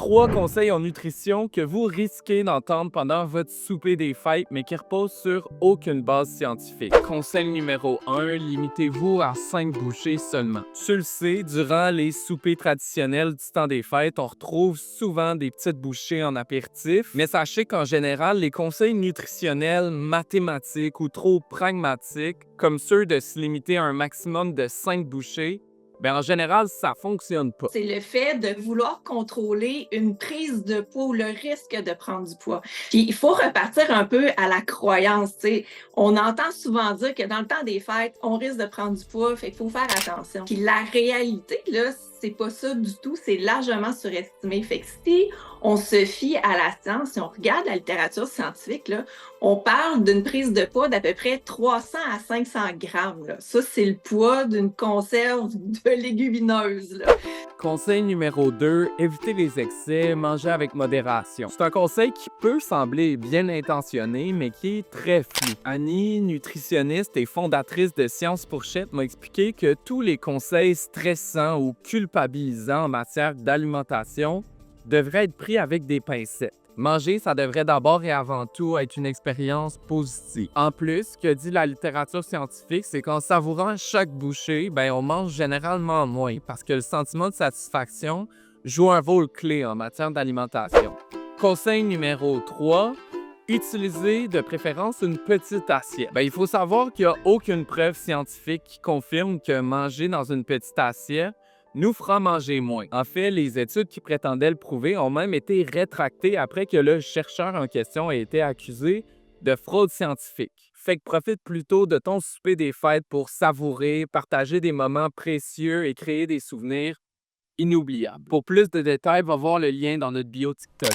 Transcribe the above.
3 conseils en nutrition que vous risquez d'entendre pendant votre souper des fêtes, mais qui reposent sur aucune base scientifique. Conseil numéro 1, limitez-vous à 5 bouchées seulement. Tu le sais, durant les soupers traditionnels du temps des fêtes, on retrouve souvent des petites bouchées en apéritif, mais sachez qu'en général, les conseils nutritionnels mathématiques ou trop pragmatiques, comme ceux de se limiter à un maximum de 5 bouchées, en général, ça fonctionne pas. C'est le fait de vouloir contrôler une prise de poids ou le risque de prendre du poids. Puis il faut repartir un peu à la croyance. T'sais. On entend souvent dire que dans le temps des fêtes, on risque de prendre du poids, fait qu'il faut faire attention. Puis la réalité, là, c'est pas ça du tout, c'est largement surestimé. Fait que si on se fie à la science, si on regarde la littérature scientifique, là, on parle d'une prise de poids d'à peu près 300 à 500 grammes. Là. Ça, c'est le poids d'une conserve de légumineuses. Là. Conseil numéro 2, évitez les excès, mangez avec modération. C'est un conseil qui peut sembler bien intentionné, mais qui est très flou. Annie, nutritionniste et fondatrice de Science Fourchette, m'a expliqué que tous les conseils stressants ou culpabilisants en matière d'alimentation devraient être pris avec des pincettes. Manger, ça devrait d'abord et avant tout être une expérience positive. En plus, ce que dit la littérature scientifique, c'est qu'en savourant chaque bouchée, on mange généralement moins parce que le sentiment de satisfaction joue un rôle clé en matière d'alimentation. Conseil numéro 3, utilisez de préférence une petite assiette. Il faut savoir qu'il n'y a aucune preuve scientifique qui confirme que manger dans une petite assiette nous fera manger moins. En fait, les études qui prétendaient le prouver ont même été rétractées après que le chercheur en question ait été accusé de fraude scientifique. Fait que profite plutôt de ton souper des fêtes pour savourer, partager des moments précieux et créer des souvenirs inoubliables. Pour plus de détails, va voir le lien dans notre bio TikTok.